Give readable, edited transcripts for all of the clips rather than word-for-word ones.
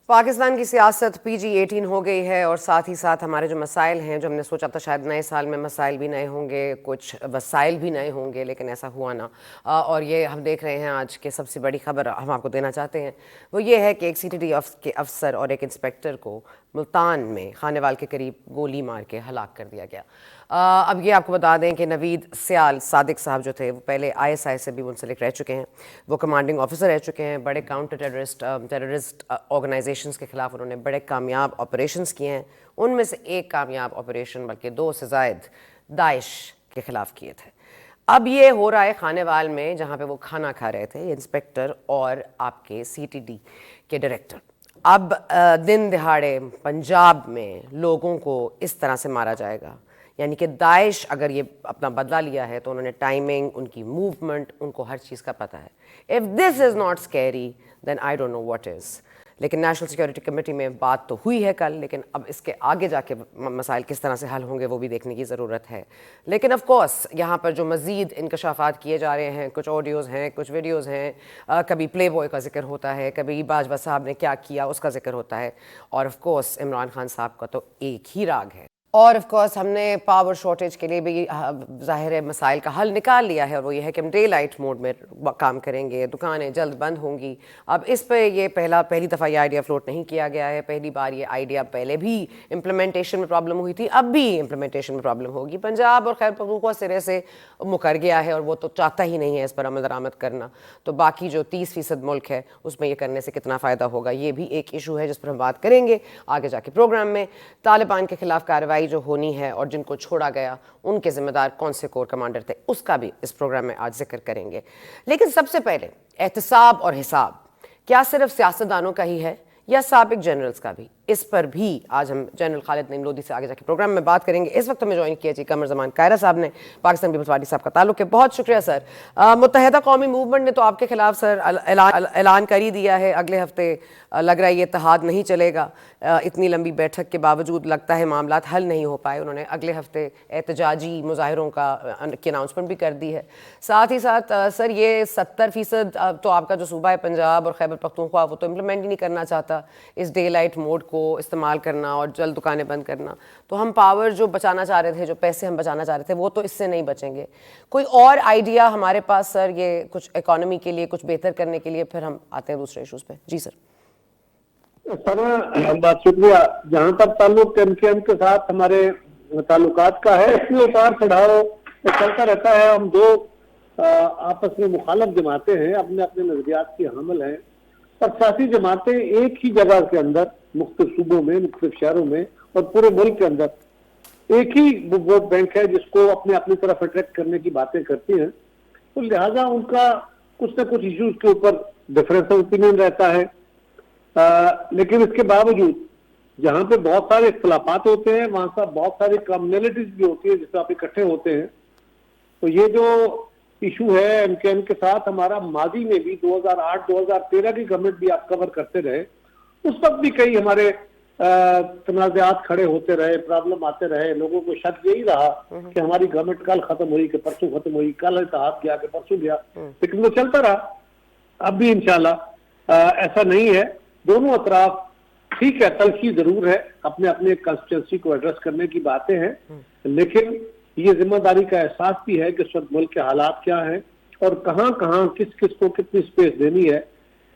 पाकिस्तान की सियासत PG-18 हो गई है और साथ ही साथ हमारे जो मसाइल हैं, जो हमने सोचा था शायद नए साल में मसाइल भी नए होंगे, कुछ वसाइल भी नए होंगे, लेकिन ऐसा हुआ ना। और ये हम देख रहे हैं, आज के सबसे बड़ी खबर हम आपको देना चाहते हैं वो ये है कि एक CTD के अफसर और एक इंस्पेक्टर को मुल्तान में खानेवाल के करीब गोली मार के हलाक कर दिया गया। अब ये आपको बता दें कि नवीद सियाल सादिक साहब जो थे वो पहले ISI से भी मुंसलिक रह चुके हैं, वो कमांडिंग ऑफिसर रह चुके हैं, बड़े काउंटर टेररिस्ट ऑर्गेनाइजेशंस के खिलाफ उन्होंने बड़े कामयाब ऑपरेशंस किए हैं। उनमें से एक कामयाब ऑपरेशन बल्कि 2 से ज़ायद दाइश के खिलाफ किए थे। अब ये हो रहा है खानेवाल में, जहाँ पे वो खाना खा रहे थे इंस्पेक्टर और आपके CTD के डायरेक्टर। अब दिन दिहाड़े पंजाब में लोगों को इस तरह से मारा जाएगा, यानी कि दाइश अगर ये अपना बदला लिया है तो उन्होंने टाइमिंग, उनकी मूवमेंट, उनको हर चीज़ का पता है। If this is not scary then I don't know what is. लेकिन नेशनल सिक्योरिटी कमेटी में बात तो हुई है कल, लेकिन अब इसके आगे जाके मसाइल किस तरह से हल होंगे वो भी देखने की ज़रूरत है। लेकिन ऑफ कोर्स यहाँ पर जो मज़ीद इंकशाफात किए जा रहे हैं, कुछ ऑडियोज़ हैं, कुछ वीडियोज़ हैं, कभी प्ले बॉय का जिक्र होता है, कभी बाजवा साहब ने क्या किया उसका जिक्र होता है, और ऑफ कोर्स इमरान खान साहब का तो एक ही राग है। और ऑफ कोर्स हमने पावर शॉर्टेज के लिए भी ज़ाहिर है मसाइल का हल निकाल लिया है, और वो ये है कि हम डे लाइट मोड में काम करेंगे, दुकानें जल्द बंद होंगी। अब इस पे ये पहली दफ़ा ये आइडिया फ्लोट नहीं किया गया है। पहली बार ये आइडिया पहले भी इम्प्लीमेंटेशन में प्रॉब्लम हुई थी, अब भी इम्प्लीमेंटेशन में प्रॉब्लम होगी। पंजाब और खैबर पख्तूनख्वा सिरे से मुकर गया है और वो तो चाहता ही नहीं है इस पर अमल दरामद करना, तो बाकी जो 30% मुल्क है उसमें ये करने से कितना फ़ायदा होगा, ये भी एक इशू है जिस पर हम बात करेंगे आगे जाके प्रोग्राम में। तालिबान के खिलाफ कार्रवाई जो होनी है और जिनको छोड़ा गया उनके जिम्मेदार कौन से कोर कमांडर थे, उसका भी इस प्रोग्राम में आज जिक्र करेंगे। लेकिन सबसे पहले एहतसाब और हिसाब क्या सिर्फ सियासतदानों का ही है या साबिक जनरल्स का भी, इस पर भी आज हम जनरल खालिद नईम लोधी से आगे जाके प्रोग्राम में बात करेंगे। इस वक्त हमें ज्वाइन किया जी कमर जमान कायरा साहब ने, पाकिस्तान पीपल्स पार्टी साहब का ताल्लुक है। बहुत शुक्रिया सर। मुत्तहिदा कौमी मूवमेंट ने तो आपके खिलाफ सर ऐलान कर ही दिया है, अगले हफ्ते लग रहा है ये इत्तेहाद नहीं चलेगा। इतनी लंबी बैठक के बावजूद लगता है मामलात हल नहीं हो पाए। उन्होंने अगले हफ्ते एहतजाजी मुजाहिरों की अनाउंसमेंट भी कर दी है। साथ ही साथ सर ये 70% तो आपका जो सूबा है पंजाब और खैबर पख्तूनख्वा वो तो इम्प्लीमेंट ही नहीं करना चाहता इस डे लाइट मोड को इस्तेमाल करना और जल्द दुकानें बंद करना। तो हम पावर जो बचाना चाह रहे थे, जो पैसे हम बचाना चाह रहे थे, वो तो इससे नहीं बचेंगे। कोई और आइडिया हमारे पास सर, ये कुछ इकोनॉमी के लिए कुछ बेहतर करने के लिए? फिर हम आते हैं दूसरे इशूज़ पे। जी सर। बहुत शुक्रिया। जहाँ तक ताल्लुक MKM के साथ हमारे ताल्लुकात का है, इसमें उतार चढ़ाव चलता रहता है। हम दो आपस में मुखालफ जमातें हैं, अपने अपने नजरियात की हामिल हैं, और सियासी जमातें एक ही जगह के अंदर मुख्तलिफ सूबों में, मुख्तलिफ शहरों में और पूरे मुल्क के अंदर एक ही वोट बैंक है जिसको अपने अपनी तरफ अट्रैक्ट करने की बातें करती हैं। तो लिहाजा उनका कुछ न कुछ इश्यूज के ऊपर डिफरेंस ओपिनियन रहता है। लेकिन इसके बावजूद जहां पे बहुत सारे इख्तलाफात होते हैं, वहां पर बहुत सारी कम्युनलिटीज भी होती है जिससे आप इकट्ठे होते हैं। तो ये जो इशू है MKM के साथ, हमारा माजी में भी 2008-2013 की गवर्नमेंट भी आप कवर करते रहे, उस वक्त भी कई हमारे तनाज़ात खड़े होते रहे, प्रॉब्लम आते रहे। लोगों को शक यही रहा कि हमारी गवर्नमेंट कल खत्म हुई कि परसों खत्म हुई, कल इत्तेहाद गया कि परसों गया, लेकिन वो चलता रहा। अब भी इंशाल्लाह ऐसा नहीं है। दोनों अतराफ ठीक है, तलखी जरूर है, अपने अपने कंस्टिट्यूंसी को एड्रेस करने की बातें हैं, लेकिन ये जिम्मेदारी का एहसास भी है कि इस वक्त मुल्क के हालात क्या हैं और कहाँ कहाँ किस किस को कितनी स्पेस देनी है।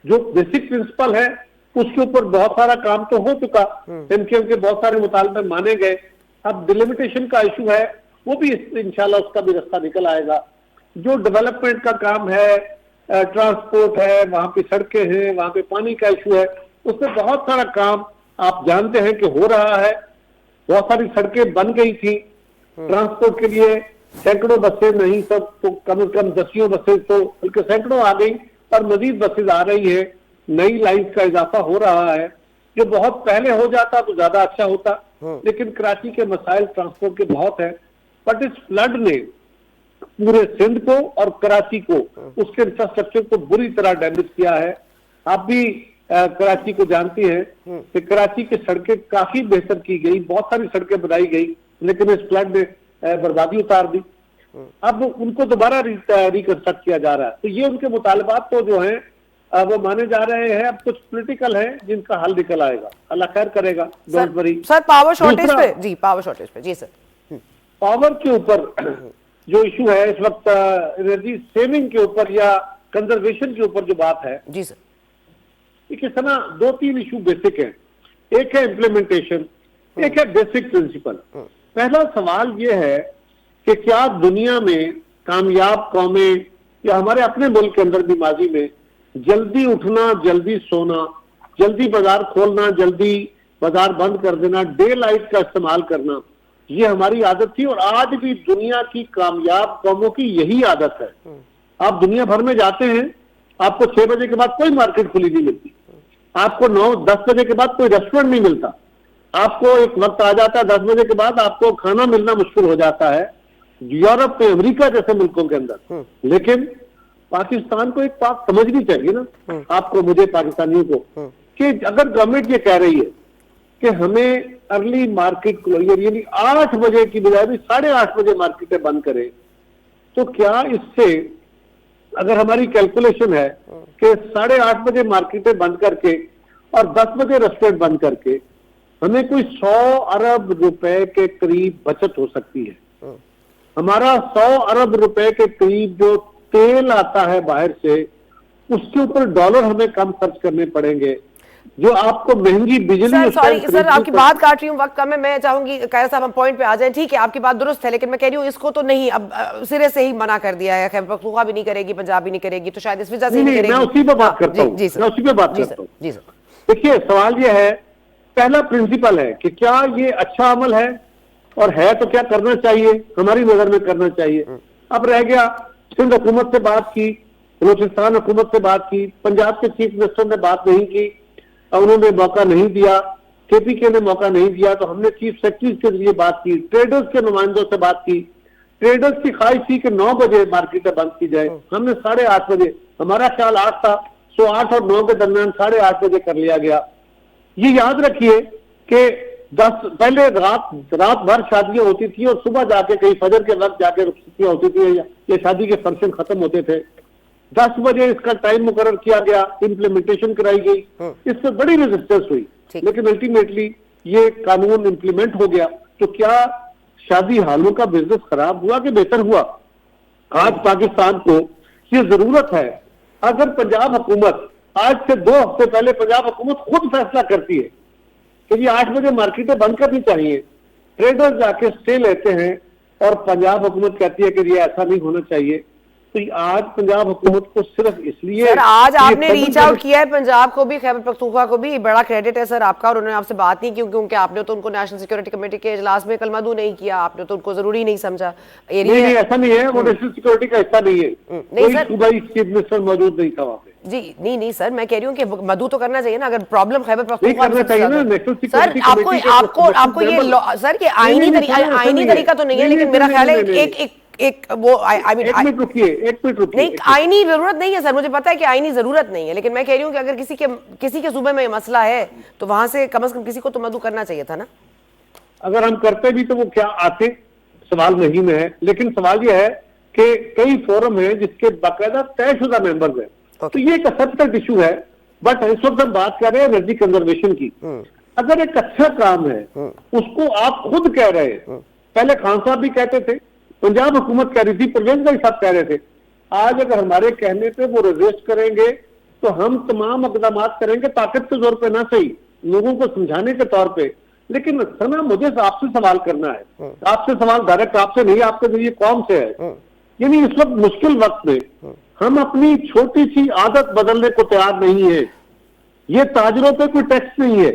जो बेसिक प्रिंसिपल है उसके ऊपर बहुत सारा काम तो हो चुका, MKM के बहुत सारे मुतालबे माने गए। अब डिलिमिटेशन का इशू है, वो भी इंशाल्लाह उसका भी रास्ता निकल आएगा। जो डेवलपमेंट का काम है, ट्रांसपोर्ट है, वहां पे सड़कें हैं, वहां पे पानी का इशू है, उसमें बहुत सारा काम आप जानते हैं कि हो रहा है। बहुत सारी सड़कें बन गई थी ट्रांसपोर्ट के लिए, सैकड़ों बसें नहीं सब तो कम से कम 10 बसें तो बल्कि सैकड़ों आ गई और मजीद बसें आ रही है। नई लाइन का इजाफा हो रहा है, जो बहुत पहले हो जाता तो ज्यादा अच्छा होता। लेकिन कराची के मसाइल ट्रांसपोर्ट के बहुत है, बट इस फ्लड ने पूरे सिंध को और कराची को, उसके इंफ्रास्ट्रक्चर को बुरी तरह डैमेज किया है। आप भी कराची को जानती हैं कि कराची की सड़कें काफी बेहतर की गई, बहुत सारी सड़कें बनाई गई, लेकिन इस फ्लड ने बर्बादी उतार दी। अब उनको दोबारा रिकंस्ट्रक्ट किया जा रहा है। तो ये उनके मुतालबात तो जो हैं वो माने जा रहे हैं। अब कुछ पॉलिटिकल है जिनका हल निकल आएगा, अल्लाह खैर करेगा, don't worry. Sir power shortage पे जी, पावर शॉर्टेज पे जी सर। पावर के ऊपर जो इशू है इस वक्त, एनर्जी सेविंग के ऊपर या कंजर्वेशन के ऊपर जो बात है जी सर, इस ना 2-3 इशू बेसिक है। एक है इम्प्लीमेंटेशन, एक है बेसिक प्रिंसिपल। पहला सवाल ये है कि क्या दुनिया में कामयाब कौमें या हमारे अपने मुल्क के अंदर भी माजी में जल्दी उठना, जल्दी सोना, जल्दी बाजार खोलना, जल्दी बाजार बंद कर देना, डे लाइट का इस्तेमाल करना, ये हमारी आदत थी और आज भी दुनिया की कामयाब कौमों की यही आदत है। आप दुनिया भर में जाते हैं, आपको 6 बजे के बाद कोई मार्केट खुली नहीं मिलती, आपको 9-10 बजे के बाद कोई रेस्टोरेंट नहीं मिलता, आपको एक वक्त आ जाता है 10 बजे के बाद आपको खाना मिलना मुश्किल हो जाता है यूरोप में, अमेरिका जैसे मुल्कों के अंदर। लेकिन पाकिस्तान को एक बात समझनी चाहिए ना, आपको, मुझे, पाकिस्तानियों को, कि अगर गवर्नमेंट ये कह रही है कि हमें अर्ली मार्केट क्लोजर यानी 8 बजे की बजाय भी 8:30 बजे मार्केटें बंद करें, तो क्या इससे, अगर हमारी कैलकुलेशन है कि 8:30 बजे मार्केटें बंद करके और 10 बजे रेस्टोरेंट बंद करके हमें कोई 100 अरब रुपए के करीब बचत हो सकती है। हमारा 100 अरब रुपए के करीब जो तेल आता है बाहर से, उसके ऊपर डॉलर हमें कम खर्च करने पड़ेंगे। जो आपको महंगी बिजली, सॉरी सर आपकी बात काट रही हूँ, वक्त कम है, मैं चाहूंगी कायर साहब हम पॉइंट पे आ जाएं। ठीक है, आपकी बात दुरुस्त है, लेकिन मैं कह रही हूँ इसको तो नहीं, अब सिरे से ही मना कर दिया है, खैबर पख्तूनख्वा भी नहीं करेगी, पंजाब भी नहीं करेगी, तो शायद इस वजह से नहीं करेगी। मैं उसी पे बात करता हूँ, मैं उसी पे बात करता हूँ। जी सर, देखिए सवाल ये है, पहला प्रिंसिपल है कि क्या ये अच्छा अमल है, और है तो क्या करना चाहिए, हमारी नजर में करना चाहिए। अब रह गया, सिंध हुकूमत से बात की, बलूचिस्तान हुकूमत से बात की, पंजाब के चीफ मिनिस्टर ने बात नहीं की, उन्होंने मौका नहीं दिया, केपीके ने मौका नहीं दिया, तो हमने चीफ सेक्रेटरी के लिए बात की, ट्रेडर्स के नुमाइंदों से बात की। ट्रेडर्स की ख्वाहिश थी कि 9 बजे मार्केटें बंद की जाए, हमने 8:30 बजे, हमारा ख्याल 8 था, सो 8 और 9 के दरमियान 8:30 बजे कर लिया गया। ये याद रखिए कि 10 पहले रात भर शादियां होती थी और सुबह जाके कहीं फजर के वक्त जाके रुखसतियां होती थी या शादी के फंक्शन खत्म होते थे। 10 बजे इसका टाइम मुकर्रर किया गया, इम्प्लीमेंटेशन कराई गई, इससे बड़ी रेजिस्टेंस हुई, लेकिन अल्टीमेटली ये कानून इम्प्लीमेंट हो गया। तो क्या शादी हालों का बिजनेस खराब हुआ कि बेहतर हुआ? आज पाकिस्तान को ये जरूरत है, अगर पंजाब हुकूमत आज से 2 हफ्ते पहले पंजाब हुकूमत खुद फैसला करती है कि 8 बजे मार्केटें बंद करनी चाहिए, ट्रेडर्स जाके स्टे लेते हैं और पंजाब हुकूमत कहती है कि ये ऐसा नहीं होना चाहिए, तो आज पंजाब हुकूमत को सिर्फ इसलिए सर आज आपने रीच आउट किया है पंजाब को भी, खैबर पख्तूनख्वा को भी, बड़ा क्रेडिट है सर आपका, और उन्होंने आपसे बात नहीं की क्योंकि आपने तो उनको नेशनल सिक्योरिटी कमेटी के इजलास में कलमदू नहीं किया, आपने तो उनको जरूरी नहीं समझा। नहीं, ऐसा नहीं है, वो नेशनल सिक्योरिटी का हिस्सा नहीं है, नहीं सर, सूबाई चीफ मिनिस्टर मौजूद नहीं था वहाँ पे। जी नहीं सर, मैं कह रही हूँ कि मधु तो करना चाहिए ना, अगर प्रॉब्लम खैबर पख्तूनख्वा करना चाहिए ना, नेशनल सर सिक्योरिटी आपको ये सर ये आईनी तरीका तो नहीं है, लेकिन मेरा ख्याल है एक वो आई मीन, एक मिनट रुकिए, नहीं आईनी जरूरत नहीं है सर, मुझे पता है कि आईनी जरूरत नहीं है, लेकिन मैं कह रही हूँ कि अगर किसी के सूबे में मसला है तो वहां से कम किसी को तो मदु करना चाहिए था ना। अगर हम करते भी तो वो क्या आते, सवाल नहीं में है, लेकिन सवाल ये है कि कई फोरम है जिसके बाकायदा तयशुदा मेंबर्स हैं, तो ये एक सेपरेट इशू है। बट इस वक्त हम बात कर रहे हैं एनर्जी कंजर्वेशन की। अगर एक अच्छा काम है उसको आप खुद कह रहे हैं, पहले खान साहब भी कहते थे, पंजाब हुकूमत कह रही थी, परवेज भाई साहब कह रहे थे, आज अगर हमारे कहने पे वो रेजिस्ट करेंगे तो हम तमाम इकदाम करेंगे, ताकत के जोर पे ना सही, लोगों को समझाने के तौर पे। लेकिन सना मुझे आपसे सवाल करना है, आपसे सवाल डायरेक्ट आपसे नहीं, आपके जरिए कौम से है। यानी इस वक्त मुश्किल वक्त में हम अपनी छोटी सी आदत बदलने को तैयार नहीं है। ये ताजरों पे कोई टैक्स नहीं है,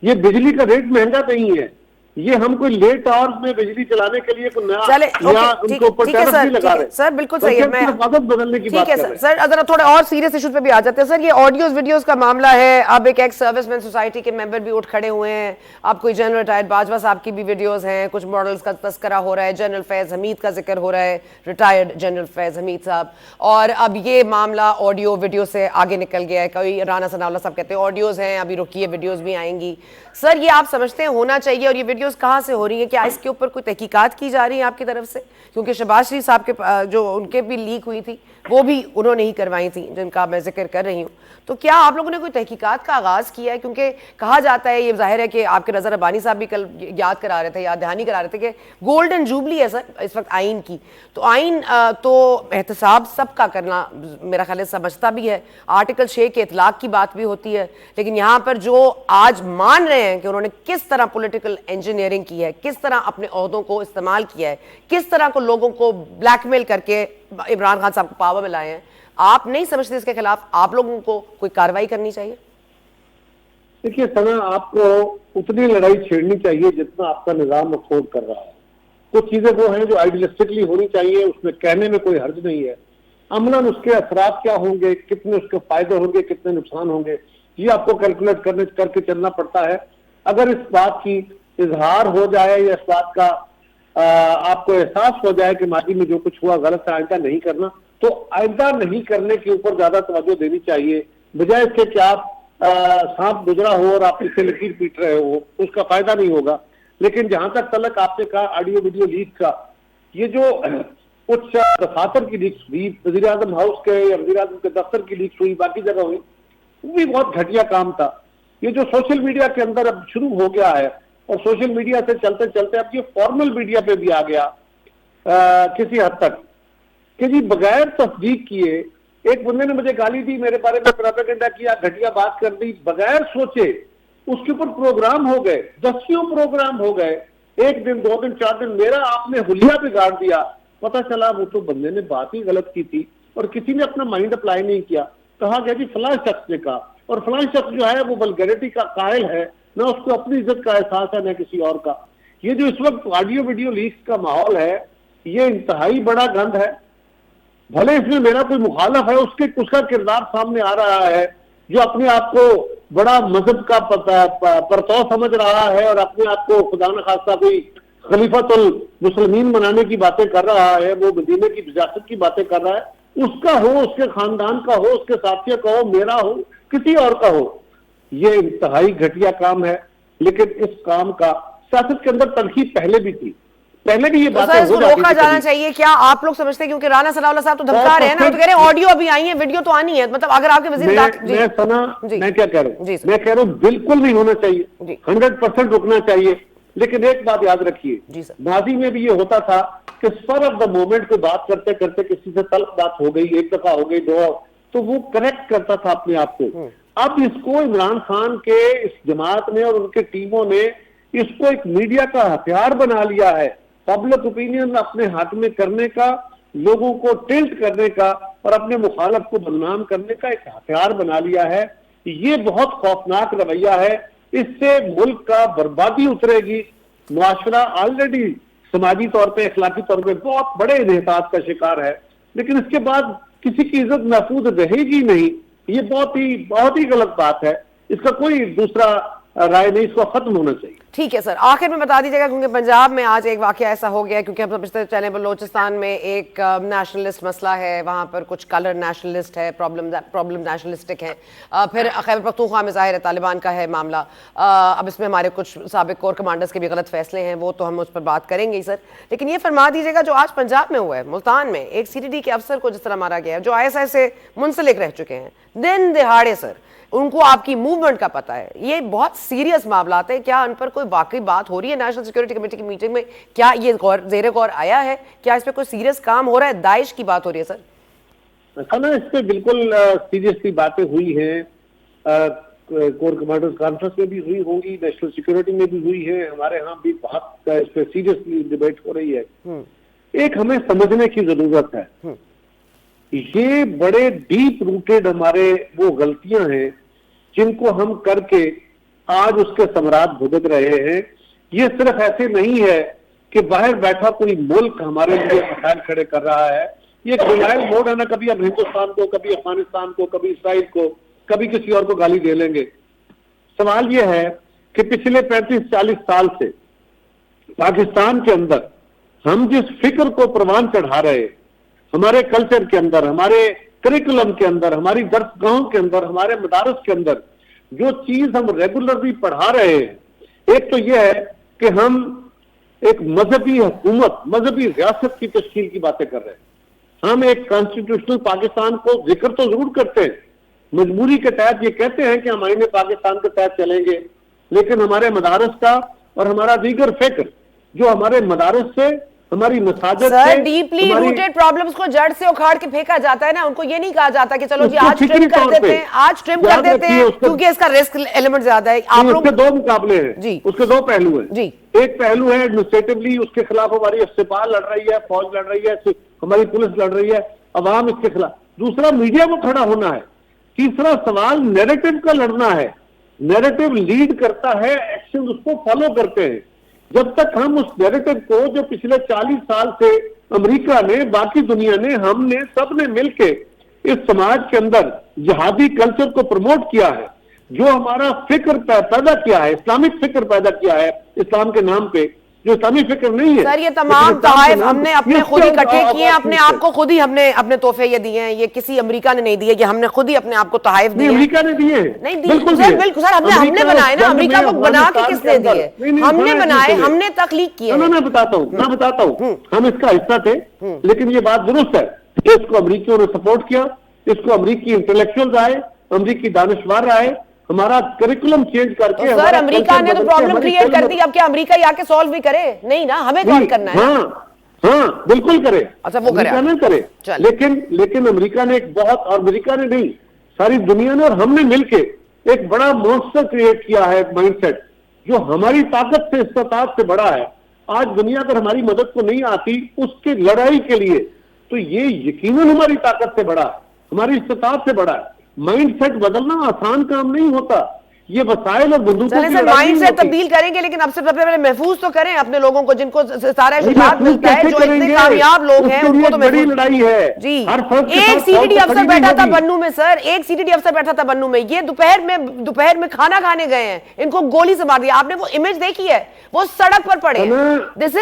ये बिजली का रेट महंगा नहीं है, ये हम कोई लेट आवर्स में बिजली चलाने के लिए उनको ऊपर टैरिफ नहीं लगा रहे। सर बिल्कुल सही है, मैं आदत बदलने की बात कर रहे हैं। सर जरा थोड़े और सीरियस इशूज पे भी आ जाते हैं सर। ये ऑडियोज वीडियोस का मामला है, अब एक एक्स सर्विसमैन सोसाइटी के मेंबर भी उठ खड़े हुए हैं, अब कोई जनरल रिटायर्ड बाजवा साहब की भी वीडियोस हैं, कुछ मॉडल्स का तस्करा हो रहा है, जनरल फैज हमीद का जिक्र हो रहा है, रिटायर्ड जनरल फैज हमीद साहब, और अब ये मामला ऑडियो वीडियो से आगे निकल गया है। कोई राना सनाउल्लाह साहब कहते हैं ऑडियोज हैं, अभी रुकिए वीडियोज भी आएंगी। सर ये आप समझते हैं होना चाहिए, और ये वीडियोस कहाँ से हो रही है, क्या इसके ऊपर कोई तहकीकात की जा रही है आपकी तरफ से? क्योंकि शहबाज शरीफ साहब के जो उनके भी लीक हुई थी, वो भी उन्होंने ही करवाई थी जिनका मैं जिक्र कर रही हूँ। तो क्या आप लोगों ने कोई तहकीकात का आगाज़ किया है? क्योंकि कहा जाता है, ये जाहिर है कि आपके नज़र अबानी साहब भी कल याद करा रहे थे, याद दहानी करा रहे थे कि गोल्डन जुबली है सर इस वक्त आइन की। तो आइन तो एहतसाब सबका करना मेरा ख्याल समझता भी है, आर्टिकल 6 के इतलाक की बात भी होती है, लेकिन यहाँ पर जो आज मान रहे हैं कि उन्होंने किस तरह पॉलिटिकल इंजीनियरिंग की है, किस तरह अपने ओहदों को इस्तेमाल किया है, किस तरह को लोगों को ब्लैकमेल करके इमरान खान साहब को पावर में लाए हैं, आप नहीं समझते इसके खिलाफ आप लोगों को कोई कार्रवाई करनी चाहिए? देखिए सना, आपको उतनी लड़ाई छेड़नी चाहिए जितना आपका निजाम अफोर्ड कर रहा है। कुछ चीजें वो हैं जो आइडियलिस्टिकली होनी चाहिए, उसमें कहने में कोई हर्ज नहीं है। अमलन उसके असरात क्या होंगे, कितने उसके फायदे होंगे, कितने नुकसान होंगे, ये आपको कैलकुलेट करके चलना पड़ता है। अगर इस बात की इजहार हो जाए या इस बात का आपको एहसास हो जाए कि माजी में जो कुछ हुआ गलत है, आइंदा नहीं करना, तो आइंदा नहीं करने के ऊपर ज्यादा तवज्जो देनी चाहिए, बजाय इसके कि आप सांप गुजरा हो और आप इससे लकीर पीट रहे हो, उसका फायदा नहीं होगा। लेकिन जहां तक तलक आपने कहा ऑडियो वीडियो लीक का, ये जो कुछ दफातर की लीक्स हुई, वजीर आजम हाउस के या वजीर आजम के दफ्तर की लीक्स हुई, बाकी जगह हुई, वो भी बहुत घटिया काम था। ये जो सोशल मीडिया के अंदर अब शुरू हो गया है और सोशल मीडिया से चलते चलते अब ये फॉर्मल मीडिया पे भी आ गया किसी हद तक, कि जी बगैर तस्दीक किए एक बंदे ने मुझे गाली दी, मेरे बारे में प्रोपेगेंडा किया, घटिया बात कर दी, बगैर सोचे उसके ऊपर प्रोग्राम हो गए, दसियों प्रोग्राम हो गए, 1 दिन 2 दिन 4 दिन, मेरा आपने हुलिया बिगाड़ दिया। पता चला वो तो बंदे ने बात ही गलत की थी और किसी ने अपना माइंड अप्लाई नहीं किया। कहा गया जी फलां शख्स ने कहा, और फलां शख्स जो है वो वल्गैरिटी का कायल है, ना उसको अपनी इज्जत का एहसास है, ना किसी और का। ये जो इस वक्त ऑडियो वीडियो लीक्स का माहौल है, ये इंतहाई बड़ा गंद है। भले इसमें मेरा कोई मुखालफ है, उसका किरदार सामने आ रहा है, जो अपने आप को बड़ा मजहब का परतौ समझ रहा है और अपने आप को खुदा न खास्ता कोई खलीफतुल मुस्लिमीन बनाने की बातें कर रहा है, वो मदीने की रियासत की बातें कर रहा है, उसका हो, उसके खानदान का हो, उसके साथियों का हो, मेरा हो, किसी और का हो, ये इंतहाई घटिया काम है। लेकिन इस काम का सियासत के अंदर तलखी पहले भी थी, पहले भी ये तो बातें सर हो इसको जाती रोका थी जाना चाहिए क्या आप लोग समझते हैं? क्योंकि राना सनाउल्लाह साहब तो धमका रहे हैं ना, तो कह रहे हैं ऑडियो अभी आई है, वीडियो तो आनी है, मतलब अगर आपके वजीर मैं सना, मैं क्या कह रहा हूँ, मैं कह रहा हूँ बिल्कुल नहीं होना चाहिए, 100% रुकना चाहिए। लेकिन एक बात याद रखिए, माजी में भी ये होता था कि स्पर ऑफ द मोमेंट को बात करते करते किसी से तल्ख बात हो गई, 1 दफा हो गई, 2, तो वो करेक्ट करता था अपने आप को। अब इसको इमरान खान के इस जमात ने और उनके टीमों ने इसको एक मीडिया का हथियार बना लिया है, पब्लिक ओपिनियन अपने हाथ में करने का, लोगों को टिल्ट करने का और अपने मुखालफ को बदनाम करने का एक हथियार बना लिया है। ये बहुत खौफनाक रवैया है, इससे मुल्क का बर्बादी उतरेगी। मुआशरा ऑलरेडी समाजी तौर पे, अखलाकी तौर पे बहुत बड़े इन्हिसात का शिकार है, लेकिन इसके बाद किसी की इज्जत महफूज रहेगी नहीं। ये बहुत ही गलत बात है, इसका कोई दूसरा राय नहीं, इसको खत्म होना चाहिए। ठीक है सर, आखिर में बता दीजिएगा, क्योंकि पंजाब में आज एक वाकया ऐसा हो गया, क्योंकि हम समझते चले बलोचिस्तान में एक नेशनलिस्ट मसला है, वहाँ पर कुछ कलर नेशनलिस्ट है, प्रॉब्लम नेशनलिस्टिक है, फिर खैबर पख्तूनख्वा में ज़ाहिर है तालिबान का है मामला। अब इसमें हमारे कुछ साबिक कोर कमांडर्स के भी गलत फैसले हैं, वो तो हम उस पर बात करेंगे ही सर। लेकिन ये फरमा दीजिएगा, जो आज पंजाब में हुआ है, मुल्तान में एक CTD के अफसर को जिस तरह मारा गया है, जो ISI से मुंसलिक रह चुके हैं, दिन दिहाड़े सर, उनको आपकी मूवमेंट का पता है, ये बहुत सीरियस मामला है। क्या उन पर कोई वाकई बात हो रही है नेशनल सिक्योरिटी कमेटी की मीटिंग में? क्या ये जेरे गौर आया है? क्या इस पे कोई सीरियस काम हो रहा है? दाइश की बात हो रही है सर? ना, इस पे बिल्कुल सीरियसली बातें हुई हैं, कोर कमांडर्स कॉन्फ्रेंस में भी हुई होंगी, नेशनल सिक्योरिटी में भी हुई है, हमारे यहाँ भी बहुत इस पे सीरियसली डिबेट हो रही है। एक हमें समझने की जरूरत है, ये बड़े डीप रूटेड हमारे वो गलतियां हैं जिनको हम करके आज उसके सम्राट भुगत रहे हैं। ये सिर्फ ऐसे नहीं है कि बाहर बैठा कोई मुल्क हमारे लिए मसाइल खड़े कर रहा है, ये डिनायल मोड है ना, कभी हम हिंदुस्तान को, कभी अफगानिस्तान को, कभी इसराइल को, कभी किसी और को गाली दे लेंगे। सवाल ये है कि पिछले 35-40 साल से पाकिस्तान के अंदर हम जिस फिक्र को प्रवान चढ़ा रहे, हमारे कल्चर के अंदर, हमारे करिकुलम के अंदर, हमारी दरसगाहों के अंदर, हमारे मदारस के अंदर जो चीज हम रेगुलरली पढ़ा रहे हैं, एक तो यह है कि हम एक मजहबी हुकूमत, मजहबी रियासत की तश्कील की बातें कर रहे हैं। हम एक कॉन्स्टिट्यूशनल पाकिस्तान को जिक्र तो जरूर करते हैं, मजबूरी के तहत ये कहते हैं कि हम आईने पाकिस्तान के तहत चलेंगे, लेकिन हमारे मदारस का और हमारा दीगर फिक्र जो हमारे मदारस से, हमारी मसाजिद से, सर डीपली रूटेड प्रॉब्लम्स को जड़ से उखाड़ के फेंका जाता है ना, उनको ये नहीं कहा जाता कि चलो जी आज ट्रिम कर देते हैं, आज ट्रिम कर देते हैं क्योंकि इसका रिस्क एलिमेंट ज्यादा है। आप लोग उसके दो मुकाबले हैं जी, उसके दो पहलू हैं जी। एक पहलू है एडमिनिस्ट्रेटिवली, उसके खिलाफ हमारी सिपा लड़ रही है, फौज लड़ रही है, हमारी पुलिस लड़ रही है, अवाम इसके खिलाफ। दूसरा मीडिया को खड़ा होना है। तीसरा सवाल नैरेटिव का लड़ना है। नैरेटिव लीड करता है, एक्शन उसको फॉलो करते हैं। जब तक हम उस नैरेटिव को जो पिछले 40 साल से अमेरिका ने, बाकी दुनिया ने, हमने सबने मिलके इस समाज के अंदर जिहादी कल्चर को प्रमोट किया है, जो हमारा फिक्र पैदा किया है, इस्लामिक फिक्र पैदा किया है इस्लाम के नाम पे, जो इस्लामी फिक्र नहीं है सर, ये तमाम तोहफे हमने अपने खुद ही इकट्ठे किए हैं, अपने आप को खुद ही हमने अपने तोहफे ये दिए हैं, ये किसी अमेरिका ने नहीं दिए, ये हमने खुद ही अपने आप को तोहफे दिए। अमेरिका ने दिए नहीं दिए सर, बिल्कुल सर, हमने बनाए ना, अमेरिका को बना के किसने दिए? हमने बनाए, हमने तख्लीक किए। मैं बताता हूँ हम इसका हिस्सा थे, लेकिन ये बात दुरुस्त है कि इसको अमेरिकियों ने सपोर्ट किया, इसको अमेरिकी इंटेलेक्चुअल्स आए, अमेरिकी दानिशवर आए, हमारा करिकुलम चेंज करके। तो सर अमेरिका ने तो प्रॉब्लम क्रिएट कर दी, अब क्या अमेरिका ही आके सॉल्व भी करे? नहीं ना, हमें कौन करना है? हाँ बिल्कुल करे। अच्छा वो करे, ना करे, लेकिन अमेरिका ने एक बहुत, और अमेरिका ने नहीं, सारी दुनिया ने और हमने मिलके एक बड़ा मॉन्स्टर क्रिएट किया है, माइंडसेट जो हमारी ताकत से, इस्ताकत से बड़ा है। आज दुनिया अगर हमारी मदद को नहीं आती उसके लड़ाई के लिए, तो ये यकीनन हमारी ताकत से बड़ा है, हमारी इस्ताकत से बड़ा है। माइंडसेट बदलना आसान काम नहीं होता, ये वसाइल और बंदूकों की माइंडसेट तब्दील करेंगे, लेकिन अब से पहले महफूज तो करें अपने लोगों को, जिनको सारा शुजात मिलता है, जो इतने कामयाब लोग हैं उनको तो बड़ी लड़ाई है जी। एक सीडीडी अफसर बैठा था बन्नू में सर, एक सीडीडी अफसर बैठा था बन्नू में, ये दोपहर में खाना खाने गए हैं, इनको गोली से मार दिया। आपने वो इमेज देखी है, वो सड़क पर पड़े हैं। This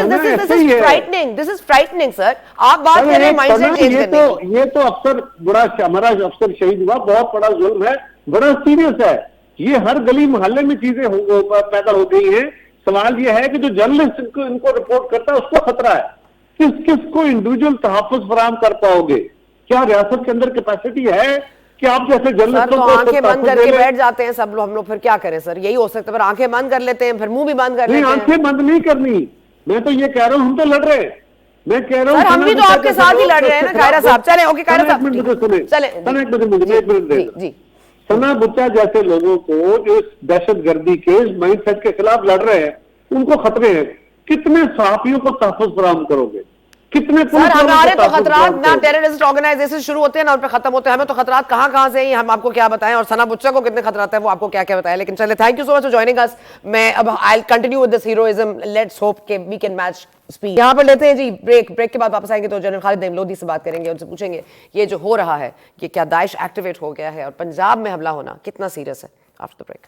is frightening sir. आप बात कर रहे हैं माइंडसेट चेंज करने की। ये तो अफसर बड़ा, हमारा अफसर शहीद हुआ, बहुत बड़ा जुल्म है, बड़ा सीरियस है। ये हर गली मोहल्ले में चीजें पैदा हो गई हैं। सवाल ये है कि जो जर्नलिस्ट इनको रिपोर्ट करता है उसको खतरा है। किस को इंडिविजुअल तहफ़्फ़ुज़ फराहम कर पाओगे? क्या रियासत के अंदर कैपेसिटी है कि आप जैसे जर्नलिस्टों को आंखें बंद करके बैठ जाते हैं सब लोग, हम लोग फिर क्या करें सर? यही हो सकता है, पर आंखें बंद कर लेते हैं, फिर मुंह भी बंद कर लेते हैं। आंखें बंद नहीं करनी, मैं तो ये कह रहा हूँ, हम तो लड़ रहे हैं। मैं कह रहा हूँ हम भी तो आपके साथ ही लड़ रहे हैं ना कायरा साहब। चले ओके कायरा साहब, चले जी। सना बुच्चा जैसे लोगों को जो इस दहशतगर्दी के माइंडसेट के खिलाफ लड़ रहे हैं, उनको खतरे हैं। कितने सहाफियों को तहफ़्फ़ुज़ फराहम करोगे? कितने सर हमारे तो खतरात ना टेररिस्ट ऑर्गेनाइजेशन शुरू होते हैं ना उन पे खत्म होते हैं। हमें तो खतरात कहां से हैं, हम आपको क्या बताएं, और सना बुच्चा को कितने खतरात है वो आपको क्या क्या बताएं। लेकिन चले, thank you so much for joining us. मैं अब I will continue with this heroism, let's hope के वी कैन मैच स्पीड। यहाँ पर लेते हैं जी ब्रेक के बाद वापस आएंगे तो जनरल खालिद नईम लोधी से बात करेंगे, उनसे पूछेंगे ये जो हो रहा है कि क्या दाइश एक्टिवेट हो गया है और पंजाब में हमला होना कितना सीरियस है। After the break.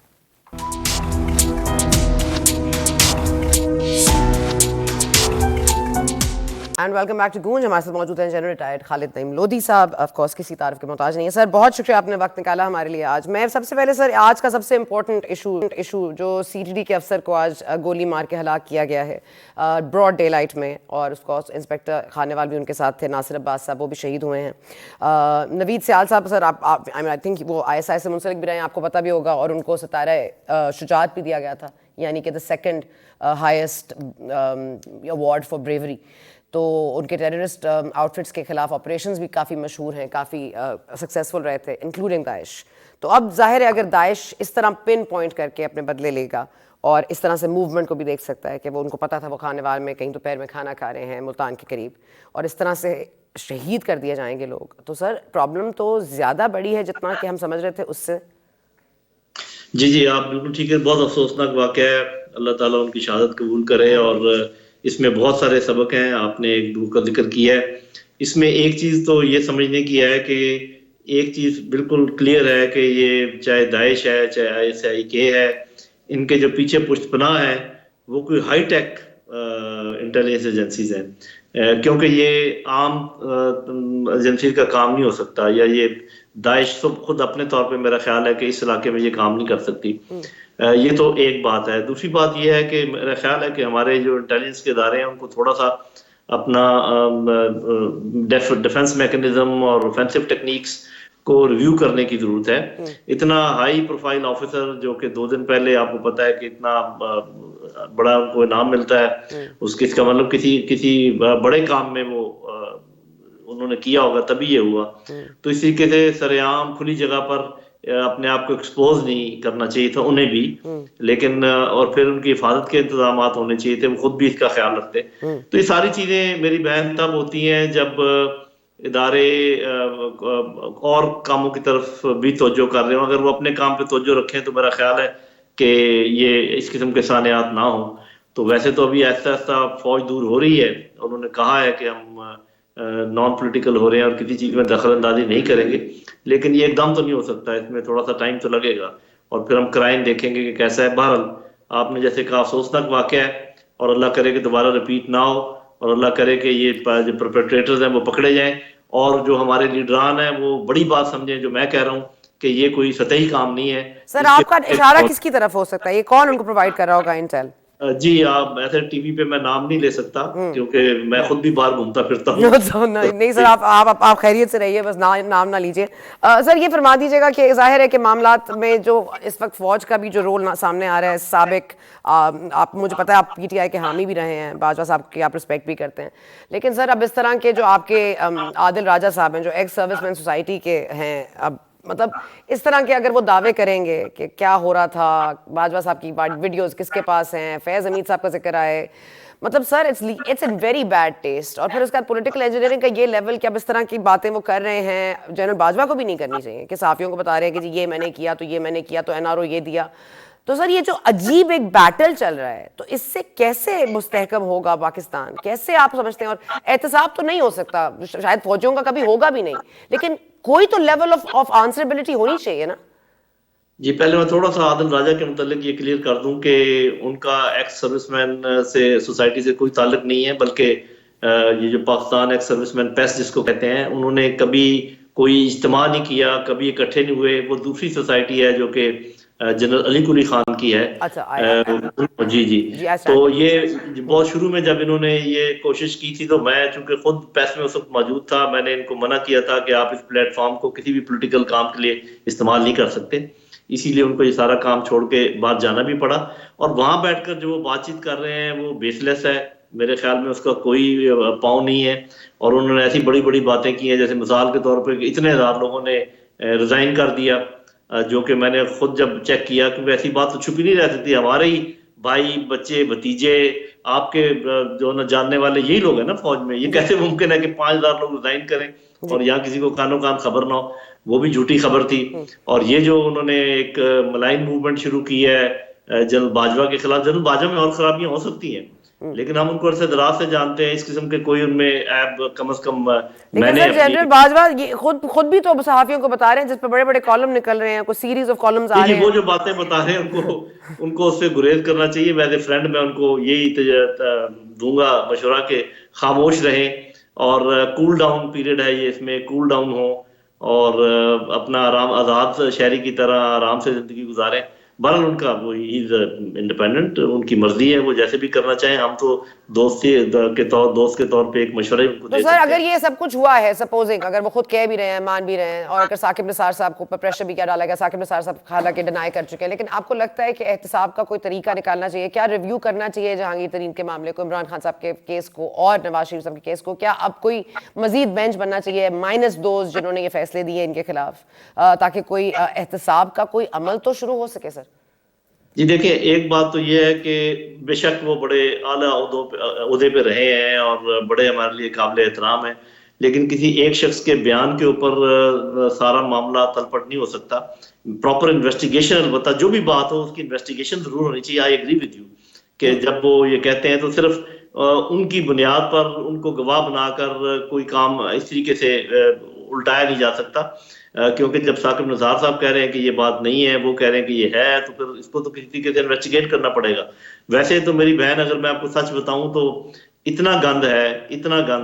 And welcome back to Goonj. हमारे साथ मौजूद हैं जनरल रिटायर्ड खालिद नईम लोधी साहब। ऑफ कोर्स किसी तारीफ के मोहताज नहीं है सर, बहुत शुक्रिया आपने वक्त निकाला हमारे लिए आज। मैं सबसे पहले सर आज का सबसे इंपॉर्टेंट इशू जो सीटीडी के अफसर को आज गोली मार के हलाक किया गया है ब्रॉड डे लाइट में, और उसको इंस्पेक्टर खानेवाल भी उनके साथ थे, नासिर अब्बास साहब वो भी शहीद हुए हैं। नवीद सियाल साहब सर आप आई थिंक वो ISI से मुंसलिक भी रहे हैं, आपको पता भी होगा, और उनको सितारा शुजात भी दिया गया था, यानी कि the second highest award for bravery. तो उनके टेररिस्ट आउटफिट्स के खिलाफ ऑपरेशंस भी काफ़ी मशहूर हैं, काफ़ी सक्सेसफुल रहे थे, इंक्लूडिंग दाइश। तो अब जाहिर है अगर दाइश इस तरह पिन पॉइंट करके अपने बदले लेगा और इस तरह से मूवमेंट को भी देख सकता है कि वो उनको पता था वो खानेवाल में कहीं दोपहर में खाना खा रहे हैं मुल्तान के करीब, और इस तरह से शहीद कर दिए जाएंगे लोग, तो सर प्रॉब्लम तो ज़्यादा बड़ी है जितना कि हम समझ रहे थे उससे। जी आप बिल्कुल ठीक है, बहुत अफसोसनाक वाक़या है। अल्लाह ताला उनकी शहादत कबूल करे, और इसमें बहुत सारे सबक हैं, आपने एक दो का जिक्र किया है। इसमें एक चीज़ तो ये समझने की है कि एक चीज़ बिल्कुल क्लियर है कि ये चाहे दाइश है चाहे ISIK है, इनके जो पीछे पुष्टपनाह है वो कोई हाई टेक इंटेलिजेंस एजेंसीज हैं, क्योंकि ये आम एजेंसी का काम नहीं हो सकता, या ये दाइश तो खुद अपने तौर पे मेरा ख्याल है कि इस इलाके में ये काम नहीं कर सकती। ये तो एक बात है। दूसरी बात ये है कि मेरा ख्याल है कि हमारे जो इंटेलिजेंस के इदारे हैं उनको थोड़ा सा अपना डिफेंस मैकेनिज्म और ऑफेंसिव टेक्निक्स को रिव्यू करने की जरूरत है। इतना हाई प्रोफाइल ऑफिसर जो कि 2 दिन पहले आपको पता है कि इतना बड़ा उनको इनाम मिलता है, उसके इसका मतलब किसी किसी बड़े काम में वो उन्होंने किया होगा तभी ये हुआ। तो इसी के से सरेआम खुली जगह पर अपने आप को एक्सपोज नहीं करना चाहिए था उन्हें भी, लेकिन और फिर उनकी हिफाजत के इंतजाम होने चाहिए थे, वो खुद भी इसका ख्याल रखते। तो ये सारी चीजें मेरी बहन तब होती हैं जब इदारे और कामों की तरफ भी तवज्जो कर रहे हो। अगर वो अपने काम पे तवज्जो रखें तो मेरा ख्याल है कि ये इस किस्म के सानियात ना हो। तो वैसे तो अभी ऐसा ऐसा फौज दूर हो रही है, उन्होंने कहा है कि हम नॉन पॉलिटिकल हो रहे हैं और किसी चीज में दखल अंदाजी नहीं करेंगे, लेकिन ये एकदम तो नहीं हो सकता, इसमें थोड़ा सा टाइम तो लगेगा और फिर हम क्राइम देखेंगे कि कैसा है। बहरहाल आपने जैसे कहा अफसोसनाक वाकया है और अल्लाह करे कि दोबारा रिपीट ना हो और अल्लाह करे कि ये जो परपेट्रेटर्स हैं वो पकड़े जाएं और जो हमारे लीडरान हैं वो बड़ी बात समझें जो मैं कह रहा हूँ कि ये कोई सतही काम नहीं है। सर आपका इशारा किसकी तरफ हो सकता है, ये कौन उनको प्रोवाइड कर रहा होगा इंटेल? जी आप ऐसे टीवी पे मैं नाम नहीं ले सकता क्योंकि मैं खुद भी बाहर घूमता फिरता हूँ। नहीं सर, आप खैरियत से रहिए, बस नाम ना लीजिए। सर ये फरमा दीजिएगा कि जाहिर है कि मामलात में जो इस वक्त फौज का भी जो रोल सामने आ रहा है साबिक, आप मुझे पता है आप पीटीआई के हामी भी रहे हैं, बाजवा साहब की आप रिस्पेक्ट भी करते हैं, लेकिन सर अब इस तरह के जो आपके आदिल राजा साहब हैं जो एक्स सर्विसमैन सोसाइटी के हैं, अब मतलब इस तरह के अगर वो दावे करेंगे कि क्या हो रहा था, बाजवा साहब की वीडियोस किसके पास हैं, फैज़ हमीद साहब का जिक्र आए, मतलब sir it's in very bad taste. और फिर उसके बाद पॉलिटिकल इंजीनियरिंग का ये लेवल कि अब इस तरह की बातें वो कर रहे हैं, जनरल बाजवा को भी नहीं करनी चाहिए, कि सहाफ़ियों को बता रहे हैं कि जी ये मैंने किया तो ये मैंने किया तो एनआरओ ये दिया। तो सर ये जो अजीब एक बैटल चल रहा है, तो इससे कैसे मुस्तहकम होगा पाकिस्तान, कैसे आप समझते हैं? और एहतसाब तो नहीं हो सकता, शायद फौजियों का कभी होगा भी नहीं, लेकिन कोई तो लेवल ऑफ आंसरेबिलिटी होनी चाहिए ना। जी पहले मैं थोड़ा सा आदिल राजा के मुतालिक ये क्लियर कर दूं कि उनका एक्स सर्विसमैन से सोसाइटी से कोई ताल्लुक नहीं है, बल्कि ये जो पाकिस्तान एक्स सर्विसमैन पेस जिसको कहते हैं, उन्होंने कभी कोई इज्तिमा नहीं किया, कभी इकट्ठे नहीं हुए। वो दूसरी सोसाइटी है जो कि जनरल अली कुली खान की है। अच्छा, जी तो ये बहुत शुरू में जब इन्होंने ये कोशिश की थी तो मैं चूंकि खुद पेस में उस वक्त मौजूद था, मैंने इनको मना किया था कि आप इस प्लेटफॉर्म को किसी भी पॉलिटिकल काम के लिए इस्तेमाल नहीं कर सकते, इसीलिए उनको ये सारा काम छोड़ के बाहर जाना भी पड़ा। और वहां बैठकर जो वो बातचीत कर रहे हैं वो बेसलेस है, मेरे ख्याल में उसका कोई पाँव नहीं है। और उन्होंने ऐसी बड़ी बड़ी बातें की हैं, जैसे मिसाल के तौर पर इतने हजार लोगों ने रिजाइन कर दिया, जो कि मैंने खुद जब चेक किया, क्योंकि ऐसी बात तो छुपी नहीं रह सकती, हमारे ही भाई बच्चे भतीजे आपके जो न जानने वाले यही लोग हैं ना फौज में, ये कैसे मुमकिन है कि 5000 लोग रिजाइन करें और यहाँ किसी को कानो कान खबर ना हो? वो भी झूठी खबर थी। और ये जो उन्होंने एक मलाइन मूवमेंट शुरू की है जनरल बाजवा के खिलाफ, जनरल बाजवा में और खराबियां हो सकती हैं, लेकिन हम उनको अरसे दराज से जानते हैं, इस किस्म के कोई उनमें ऐब कम से कम मैंने जनरल बाजवा ये खुद भी तो सहाफियों को बता रहे हैं, जिस पर बड़े बड़े कॉलम निकल रहे हैं, कुछ सीरीज ऑफ कॉलम्स आ रहे हैं। वो जो बातें बता रहे हैं उनको उससे गुरेज करना चाहिए। वैसे फ्रेंड मैं उनको यही दूंगा मशवरा के खामोश रहें और कूल डाउन पीरियड है ये, इसमें कूल डाउन हो और अपना आराम आज़ाद शहरी की तरह आराम से जिंदगी गुजारें। बहरहाल उनका वो इज इंडिपेंडेंट, उनकी मर्जी है, वो जैसे भी करना चाहें। हम तो दोस्त के तौर पे एक मशवरा ही उनको तो सर अगर ये सब कुछ हुआ है, सपोजिंग अगर वो खुद कह भी रहे हैं, मान भी रहे हैं, और अगर साकिब निसार साहब को ऊपर प्रेशर भी क्या डाला गया, साकिब निसार साहब हालांकि डिनाई कर चुके हैं, लेकिन आपको लगता है कि एहतसाब का कोई तरीका निकालना चाहिए? क्या रिव्यू करना चाहिए जहांगीर तरीन के मामले को, इमरान खान साहब के केस को और नवाज शरीफ साहब के केस को? क्या अब कोई मजीद बेंच बनना चाहिए माइनस दोस्त जिन्होंने ये फैसले दिए इनके खिलाफ, ताकि कोई एहतसाब का कोई अमल तो शुरू हो सके? सर जी देखिए, एक बात तो ये है कि बेशक वो बड़े आला ओहदे पे रहे हैं और बड़े हमारे लिए काबिल एहतराम है, लेकिन किसी एक शख्स के बयान के ऊपर सारा मामला तलपट नहीं हो सकता। प्रॉपर इन्वेस्टिगेशन, अलबत्ता जो भी बात हो उसकी इन्वेस्टिगेशन जरूर होनी चाहिए। आई एग्री विद यू कि जब वो ये कहते हैं तो सिर्फ उनकी बुनियाद पर उनको गवाह बनाकर कोई काम इस तरीके से उल्टाया नहीं जा सकता, क्योंकि जब साकिब निसार साहब कह रहे हैं कि ये बात नहीं है, वो कह रहे हैं कि ये है, तो फिर इसको तो किसी तरीके से इन्वेस्टिगेट करना पड़ेगा। वैसे तो मेरी बहन, अगर मैं आपको सच बताऊं तो इतना गंद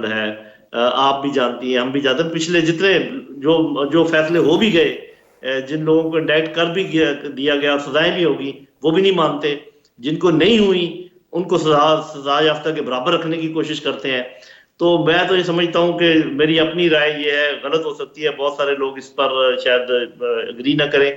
है, आप भी जानती हैं, हम भी जानते हैं। पिछले जितने जो फैसले हो भी गए, जिन लोगों को इंडाइक्ट कर भी दिया गया और सजाएं भी होगी, वो भी नहीं मानते। जिनको नहीं हुई उनको सजा याफ्ता के बराबर रखने की कोशिश करते हैं। तो मैं तो ये समझता हूँ कि मेरी अपनी राय ये है, गलत हो सकती है, बहुत सारे लोग इस पर शायद एग्री ना करें।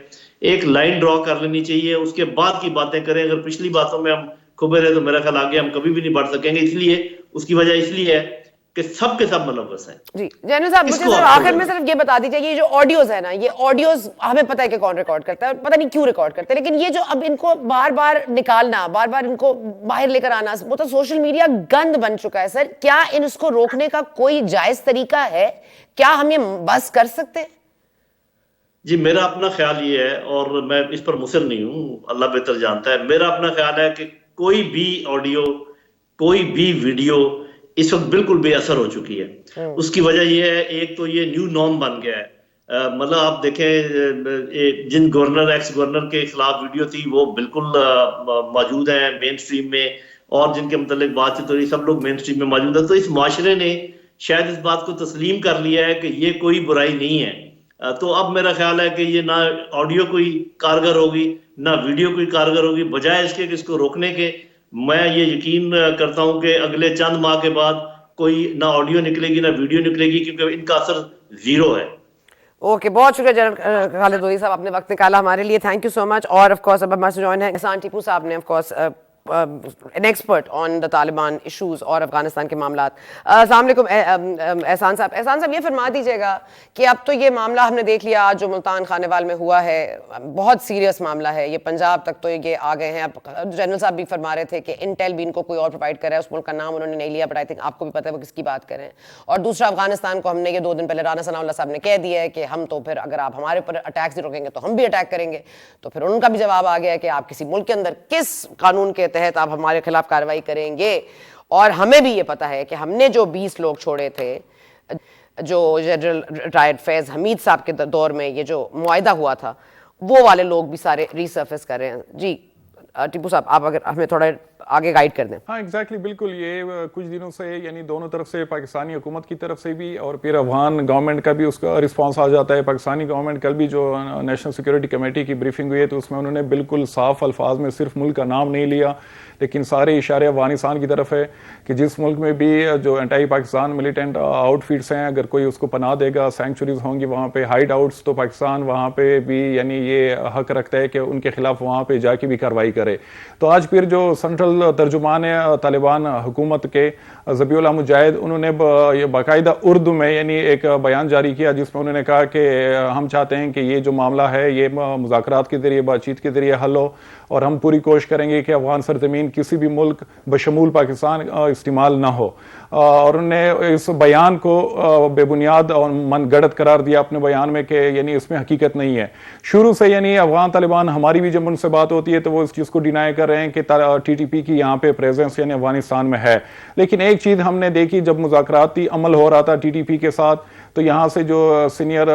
एक लाइन ड्रॉ कर लेनी चाहिए, उसके बाद की बातें करें। अगर पिछली बातों में हम खुबे रहे तो मेरा ख्याल आगे हम कभी भी नहीं बढ़ सकेंगे। इसलिए उसकी वजह इसलिए है कि सब के सब मुलव्वस हैं। जी जैनल साहब, मुझे सिर्फ आखिर में सिर्फ ये बता दीजिए, ये जो ऑडियोज है ना, ये ऑडियोज हमें पता है कि कौन रिकॉर्ड करता है, पता नहीं क्यों रिकॉर्ड करते हैं, लेकिन ये जो अब इनको बार बार निकालना, बार बार इनको बाहर लेकर आना, वो तो सोशल मीडिया गंद बन चुका है सर। क्या इसको रोकने का कोई जायज तरीका है? क्या हम ये बस कर सकते हैं? जी मेरा अपना ख्याल ये है, और मैं इस पर मुसर नहीं हूँ, अल्लाह बेहतर जानता है। मेरा अपना ख्याल है कि कोई भी ऑडियो, कोई भी वीडियो इस वक्त बिल्कुल बेअसर हो चुकी है। उसकी वजह यह है, एक तो ये न्यू नॉर्म बन गया है। मतलब आप देखें, जिन गवर्नर, एक्स गवर्नर के खिलाफ वीडियो थी वो बिल्कुल मौजूद है मेन स्ट्रीम में, और जिनके मतलब बातचीत हो रही, सब लोग मेन स्ट्रीम में मौजूद है। तो इस माशरे ने शायद इस बात को तस्लीम कर लिया है कि ये कोई बुराई नहीं है। तो अब मेरा ख्याल है कि ये ना ऑडियो कोई कारगर होगी, ना वीडियो कोई कारगर होगी। बजाय इसके कि इसको रोकने के, मैं ये यकीन करता हूं कि अगले चंद माह के बाद कोई ना ऑडियो निकलेगी ना वीडियो निकलेगी, क्योंकि इनका असर जीरो है। ओके, बहुत शुक्रिया जनरल खालिद लोधी साहब, आपने वक्त निकाला हमारे लिए, थैंक यू सो मच। और ऑफ कोर्स अब हमारे से ज्वाइन है एहसान टीपू साहब ने, of course an expert on the Taliban issues और अफगानिस्तान के मामलात। अस्सलाम वालेकुम एहसान साहब। एहसान साहब, ये फरमा दीजिएगा कि अब तो ये मामला हमने देख लिया आज जो मुल्तान खानेवाल में हुआ है, बहुत सीरियस मामला है, ये पंजाब तक तो ये आ गए हैं। अब जनरल साहब भी फरमा रहे थे कि इंटेल भी इनको कोई और प्रोवाइड कर रहा है, उस मुल्क का नाम उन्होंने नहीं लिया, बट आई थिंक आपको भी पता है वो किसकी बात कर रहे हैं। और दूसरा, अफगानिस्तान को हमने ये 2 दिन पहले राना सनाउल्लाह साहब ने कह दिया है कि हम तो फिर अगर आप हमारे ऊपर अटैक्स नहीं रोकेंगे तो हम भी अटैक करेंगे। तो फिर उनका भी जवाब आ गया है कि आप किसी मुल्क के अंदर किस कानून के तहत आप हमारे खिलाफ कार्रवाई करेंगे। और हमें भी ये पता है कि हमने जो 20 लोग छोड़े थे, जो जनरल रिटायर्ड फैज हमीद साहब के दौर में ये जो मुआहिदा हुआ था, वो वाले लोग भी सारे रीसर्फेस कर रहे हैं। जी टीपू साहब, आप अगर हमें थोड़ा आगे गाइड कर दें। हाँ एग्जैक्टली, बिल्कुल। ये कुछ दिनों से यानी दोनों तरफ से, पाकिस्तानी हुकूमत की तरफ से भी और फिर अफगान गवर्नमेंट का भी उसका रिस्पांस आ जाता है। पाकिस्तानी गवर्नमेंट कल भी जो नेशनल सिक्योरिटी कमेटी की ब्रीफिंग हुई है तो उसमें उन्होंने बिल्कुल साफ अल्फाज में सिर्फ मुल्क का नाम नहीं लिया, लेकिन सारे इशारे अफगानिस्तान की तरफ है कि जिस मुल्क में भी जो एंटी पाकिस्तान मिलिटेंट आउटफिट्स हैं, अगर कोई उसको पनाह देगा, सैंक्चुरीज होंगी वहाँ पे, हाइड आउट्स, तो पाकिस्तान वहाँ पे भी यानी ये हक रखता है कि उनके खिलाफ वहाँ पे जाके भी कार्रवाई करे। तो आज फिर जो सेंट्रल तर्जुमान है तालिबान हुकूमत के, ज़बीउल्लाह मुजाहिद, उन्होंने ये बाकायदा उर्दू में यानी एक बयान जारी किया जिसमें उन्होंने कहा कि हम चाहते हैं कि ये जो मामला है ये मुज़ाकरात के जरिए, बातचीत के जरिए हल हो, और हम पूरी कोशिश करेंगे कि अफगान सरजमीन किसी भी मुल्क बशमूल पाकिस्तान इस्तेमाल ना हो। और उन्होंने इस बयान को बेबुनियाद और मनगढ़ंत करार दिया अपने बयान में कि यानी इसमें हकीकत नहीं है। शुरू से यानी अफगान तालिबान, हमारी भी जब उनसे बात होती है तो वो इस चीज़ को डिनाई कर रहे हैं कि TTP की यहाँ पे प्रेजेंस यानी अफगानिस्तान में है। लेकिन एक चीज़ हमने देखी, जब मुज़ाकराती अमल हो रहा था TTP के साथ, तो यहाँ से जो सीनियर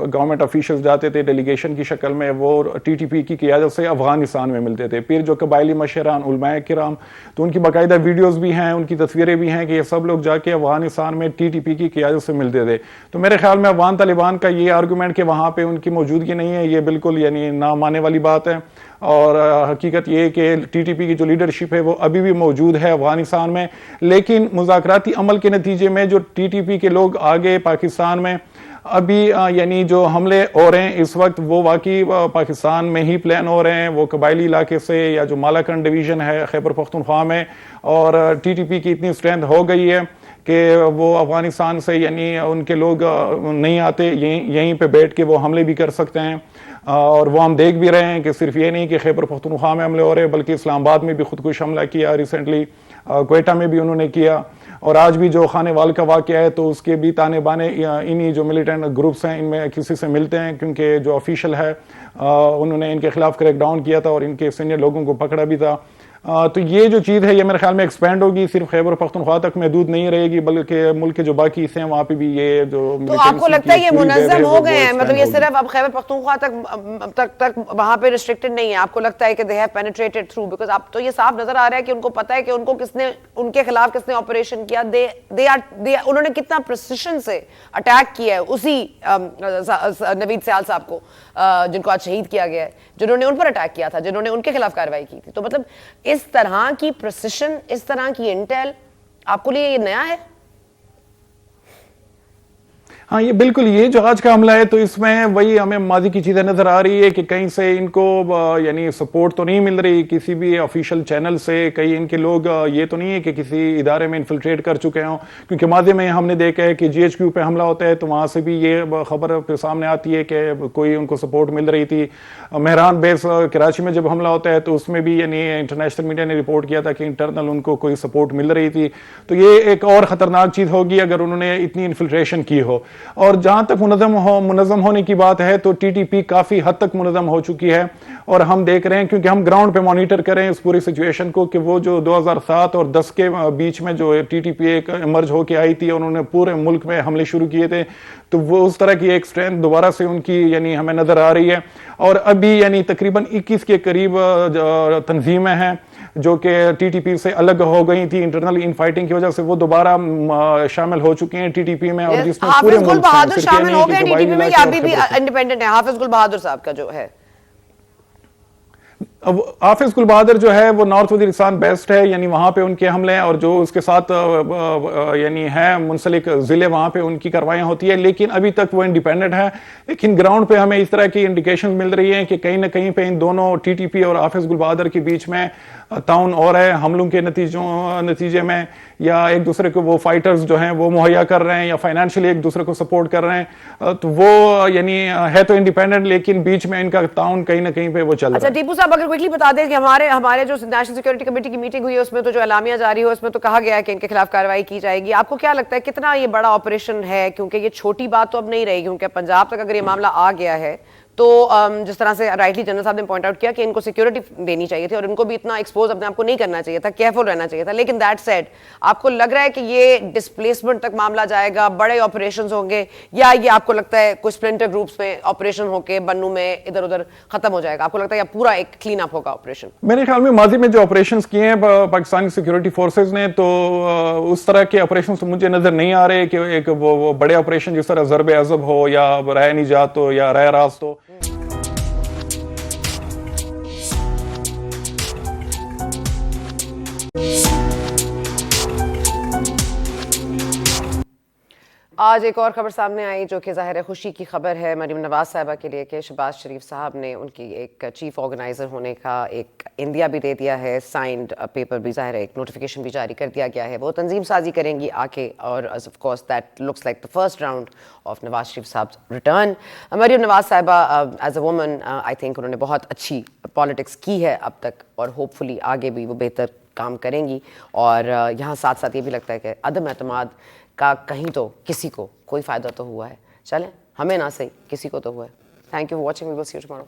गवर्नमेंट ऑफिशियल्स जाते थे डेलीगेशन की शक्ल में, वो TTP की क़ियादत से अफगानिस्तान में मिलते थे। फिर जो कबायली मशरान, उलमाए किराम, तो उनकी बाकायदा वीडियोस भी हैं, उनकी तस्वीरें भी हैं कि ये सब लोग जाके अफगानिस्तान में TTP की क़ियादत से मिलते थे। तो मेरे ख्याल में अफगान तालिबान का ये आर्गूमेंट कि वहाँ पे उनकी मौजूदगी नहीं है, ये बिल्कुल यानी ना मानने वाली बात है। और हकीकत ये कि TTP की जो लीडरशिप है वो अभी भी मौजूद है अफगानिस्तान में, लेकिन मुज़ाकराती अमल के नतीजे में जो TTP के लोग आगे पाकिस्तान में अभी यानी जो हमले हो रहे हैं इस वक्त, वो वाकई पाकिस्तान में ही प्लान हो रहे हैं, वो कबायली इलाके से या जो मालाकंड डिवीज़न है खैबर पख्तूनख्वा में। और TTP की इतनी स्ट्रेंथ हो गई है कि वो अफगानिस्तान से यानी उनके लोग नहीं आते, यहीं पे बैठ के वो हमले भी कर सकते हैं। और वो हम देख भी रहे हैं कि सिर्फ ये नहीं कि खैबर पख्तूनख्वा में हमले हो रहे हैं, बल्कि इस्लामाबाद में भी खुदकुश हमला किया रिसेंटली, क्वेटा में भी उन्होंने किया, और आज भी जो खानेवाल का वाक़या है तो उसके भी ताने बाने इन्हीं जो मिलिटेंट ग्रुप्स हैं इनमें किसी से मिलते हैं, क्योंकि जो ऑफिशियल है उन्होंने इनके खिलाफ क्रैकडाउन किया था और इनके सीनियर लोगों को पकड़ा भी था। तो ये जो चीज़ है ये मेरे ख्याल में एक्सपेंड होगी, सिर्फ खैबर पख्तूनख्वा तक महदूद नहीं रहेगी, बल्कि मुल्क के जो बाकी हिस्से हैं वहाँ पे भी ये जो। तो आपको लगता है ये मुनज़्ज़म हो गए हैं, मतलब ये सिर्फ अब खैबर पख्तूनख्वा तक वहाँ पे रिस्ट्रिक्टेड नहीं है? आपको लगता है कि they have penetrated through? Because अब तो ये साफ नजर आ रहा है कि उनको पता है कि उनको किसने, उनके खिलाफ किसने ऑपरेशन किया, उन्होंने कितना प्रिसिशन से अटैक किया है उसी नवीद सयाल साहब को, जिनको आज शहीद किया गया है, जिन्होंने उन पर अटैक किया था, जिन्होंने उनके खिलाफ कार्रवाई की थी। तो मतलब इस तरह की प्रिसिशन, इस तरह की इंटेल आपको लिए ये नया है? हाँ, ये बिल्कुल, ये जो आज का हमला है तो इसमें वही हमें माजी की चीजें नजर आ रही है कि कहीं से इनको यानी सपोर्ट तो नहीं मिल रही किसी भी ऑफिशियल चैनल से। कई इनके लोग ये तो नहीं है कि किसी इदारे में इन्फिल्ट्रेट कर चुके हों, क्योंकि माजी में हमने देखा है कि GHQ पे हमला होता है तो वहां से भी ये खबर सामने आती है कि कोई उनको सपोर्ट मिल रही थी। मेहरान बेस कराची में जब हमला होता है तो उसमें भी यानी इंटरनेशनल मीडिया ने रिपोर्ट किया था कि इंटरनल उनको कोई सपोर्ट मिल रही थी। तो ये एक और खतरनाक चीज होगी अगर उन्होंने इतनी इन्फिल्ट्रेशन की हो। और जहां तक मुनज़्ज़म होने की बात है तो TTP काफी हद तक मुनज़्ज़म हो चुकी है और हम देख रहे हैं, क्योंकि हम ग्राउंड पे मॉनिटर करें इस पूरी सिचुएशन को, कि वो जो 2007 और 10 के बीच में जो TTP एक इमर्ज होके आई थी और उन्होंने पूरे मुल्क में हमले शुरू किए थे, तो वो उस तरह की एक स्ट्रेंथ दोबारा से उनकी यानी हमें नजर आ रही है। और अभी यानी तकरीबन 21 के करीब तंजीमें हैं जो कि TTP से अलग हो गई थी इंटरनल इन फाइटिंग की वजह से, वो दोबारा शामिल हो चुके हैं TTP में। और जिसमें पूरे हाफिज गुल मुल्क से, बहादुर सिर्फ ये शामिल नहीं हो कि गए कबायली TTP में, इलाके या और अभी भी खैबर से। इंडिपेंडेंट है? हाफिज गुल बहादुर साहब का जो है, अब हाफिज गुल बहादुर जो है वो नॉर्थ वजीरिस्तान बेस्ट है, यानी वहां पे उनके हमले हैं और जो उसके साथ यानी है मुंसलिक जिले वहां पे उनकी कार्रवाइयां होती है, लेकिन अभी तक वो इंडिपेंडेंट है। लेकिन ग्राउंड पे हमें इस तरह की इंडिकेशन मिल रही है कि कहीं ना कहीं पे इन दोनों TTP और हाफिज गुल बहादुर के बीच में ताउन और है हमलों के नतीजे में, या एक दूसरे को वो फाइटर्स जो हैं वो मुहैया कर रहे हैं या फाइनेंशियली एक दूसरे को सपोर्ट कर रहे हैं। तो वो यानी है तो इंडिपेंडेंट, लेकिन बीच में इनका ताउन कहीं ना कहीं पे वो चल रहा अच्छा है। टीपू साहब, अगर क्विकली बता दें कि हमारे जो नेशनल सिक्योरिटी कमेटी की मीटिंग हुई है उसमें तो जो एलामिया जारी हो उसमें तो कहा गया है कि इनके खिलाफ कार्रवाई की जाएगी। आपको क्या लगता है कितना ये बड़ा ऑपरेशन है? क्योंकि ये छोटी बात तो अब नहीं रही, क्योंकि पंजाब तक अगर ये मामला आ गया है तो जिस तरह से राइटली जनरल साहब ने पॉइंट आउट किया कि इनको सिक्योरिटी देनी चाहिए थी और इनको भी इतना एक्सपोज अपने आप को नहीं करना चाहिए था, केयरफुल रहना चाहिए था। लेकिन दैट सेड, आपको लग रहा है कि ये डिस्प्लेसमेंट तक मामला जाएगा, बड़े ऑपरेशंस होंगे, या ये आपको लगता है कुछ स्प्लिंटर ग्रुप्स में ऑपरेशन होके बन्नू में इधर उधर खत्म हो जाएगा? आपको लगता है या पूरा एक क्लीन अप होगा ऑपरेशन? मेरे ख्याल में माजी में जो ऑपरेशन किए हैं पाकिस्तानी सिक्योरिटी फोर्सेज ने, तो उस तरह के ऑपरेशन तो मुझे नजर नहीं आ रहे कि एक वो बड़े ऑपरेशन जिस तरह ज़रब अज़ब हो या राय निजात हो या राय रास्त हो। आज एक और खबर सामने आई जो कि ज़ाहिर है खुशी की खबर है मरीम नवाज साहिबा के लिए कि शहबाज शरीफ साहब ने उनकी एक चीफ ऑर्गेनाइजर होने का एक इंदिया भी दे दिया है, साइंड पेपर भी, ज़ाहिर है एक नोटिफिकेशन भी जारी कर दिया गया है। वो तंजीम साजी करेंगी आके, और of course that looks like the first round of Nawaz Sharif sahab return. Maryam Nawaz sahiba as a woman I think उन्होंने बहुत अच्छी पॉलिटिक्स की है अब तक, और होपफुली आगे भी वो बेहतर काम करेंगी। और यहाँ साथ साथ ये भी लगता है कि अदम एतमाद का कहीं तो किसी को कोई फ़ायदा तो हुआ है। चलें, हमें ना सही किसी को तो हुआ है। Thank you for watching, we will see you tomorrow.